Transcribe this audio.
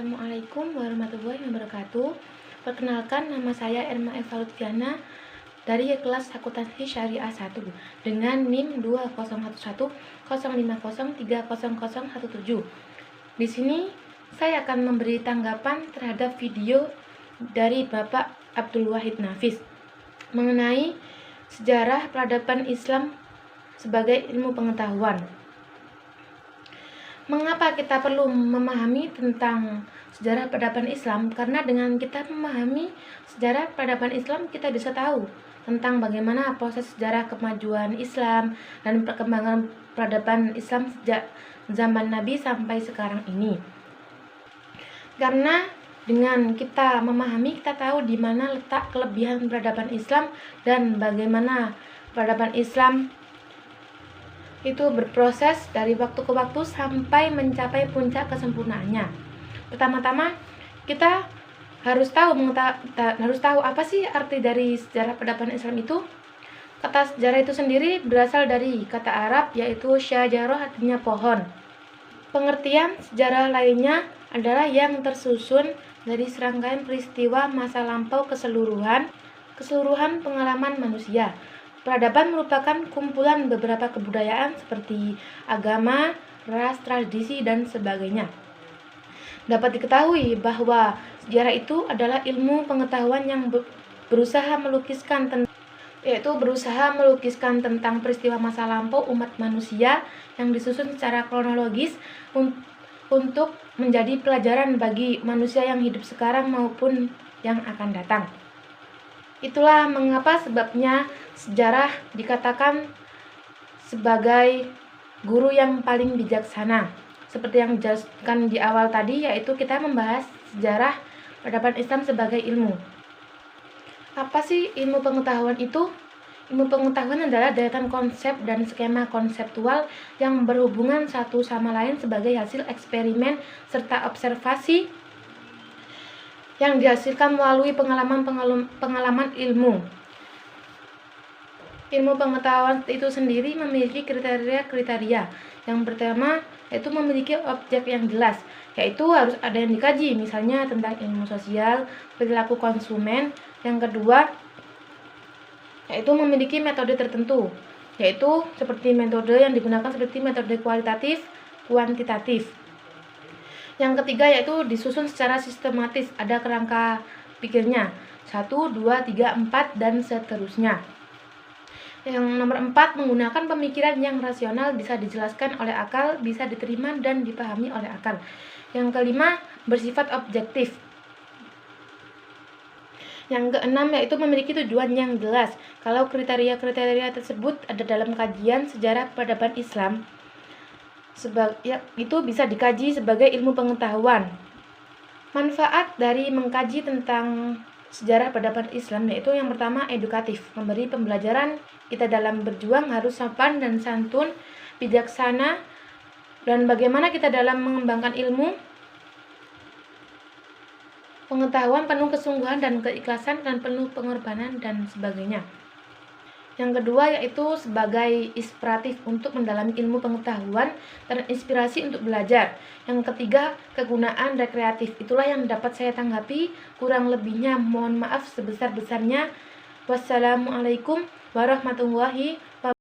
Assalamualaikum warahmatullahi wabarakatuh. Perkenalkan, nama saya Erma Eva Lutfiana dari kelas Akuntansi Syariah 1 dengan NIM 201105030017. Di sini saya akan memberi tanggapan terhadap video dari Bapak Abdul Wahid Nafis mengenai sejarah peradaban Islam sebagai ilmu pengetahuan. Mengapa kita perlu memahami tentang sejarah peradaban Islam? Karena dengan kita memahami sejarah peradaban Islam, kita bisa tahu tentang bagaimana proses sejarah kemajuan Islam dan perkembangan peradaban Islam sejak zaman Nabi sampai sekarang ini. Karena dengan kita memahami, kita tahu di mana letak kelebihan peradaban Islam dan bagaimana peradaban Islam itu berproses dari waktu ke waktu sampai mencapai puncak kesempurnaannya. Pertama-tama kita harus tahu apa sih arti dari sejarah peradaban Islam itu. Kata sejarah itu sendiri berasal dari kata Arab yaitu syajarah, artinya pohon. Pengertian sejarah lainnya adalah yang tersusun dari serangkaian peristiwa masa lampau keseluruhan pengalaman manusia. Peradaban merupakan kumpulan beberapa kebudayaan seperti agama, ras, tradisi, dan sebagainya. Dapat diketahui bahwa sejarah itu adalah ilmu pengetahuan yang berusaha melukiskan tentang peristiwa masa lampau umat manusia yang disusun secara kronologis untuk menjadi pelajaran bagi manusia yang hidup sekarang maupun yang akan datang. Itulah mengapa sebabnya sejarah dikatakan sebagai guru yang paling bijaksana. Seperti yang dijelaskan di awal tadi, yaitu kita membahas sejarah peradaban Islam sebagai ilmu. Apa sih ilmu pengetahuan itu? Ilmu pengetahuan adalah deretan konsep dan skema konseptual yang berhubungan satu sama lain sebagai hasil eksperimen serta observasi yang dihasilkan melalui pengalaman ilmu. Ilmu pengetahuan itu sendiri memiliki kriteria. Yang pertama yaitu memiliki objek yang jelas, yaitu harus ada yang dikaji, misalnya tentang ilmu sosial, perilaku konsumen. Yang kedua yaitu memiliki metode tertentu, yaitu seperti metode yang digunakan seperti metode kualitatif, kuantitatif. Yang ketiga yaitu disusun secara sistematis, ada kerangka pikirnya 1, 2, 3, 4 dan seterusnya. Yang nomor 4 menggunakan pemikiran yang rasional, bisa dijelaskan oleh akal, bisa diterima dan dipahami oleh akal. Yang kelima bersifat objektif. Yang keenam yaitu memiliki tujuan yang jelas. Kalau kriteria-kriteria tersebut ada dalam kajian sejarah peradaban Islam, itu bisa dikaji sebagai ilmu pengetahuan. Manfaat dari mengkaji tentang sejarah peradaban Islam yaitu yang pertama edukatif, memberi pembelajaran kita dalam berjuang harus sopan dan santun, bijaksana, dan bagaimana kita dalam mengembangkan ilmu pengetahuan penuh kesungguhan dan keikhlasan dan penuh pengorbanan dan sebagainya. Yang kedua yaitu sebagai inspiratif untuk mendalami ilmu pengetahuan dan inspirasi untuk belajar. Yang ketiga kegunaan rekreatif. Itulah yang dapat saya tanggapi, kurang lebihnya mohon maaf sebesar-besarnya. Wassalamualaikum warahmatullahi wabarakatuh.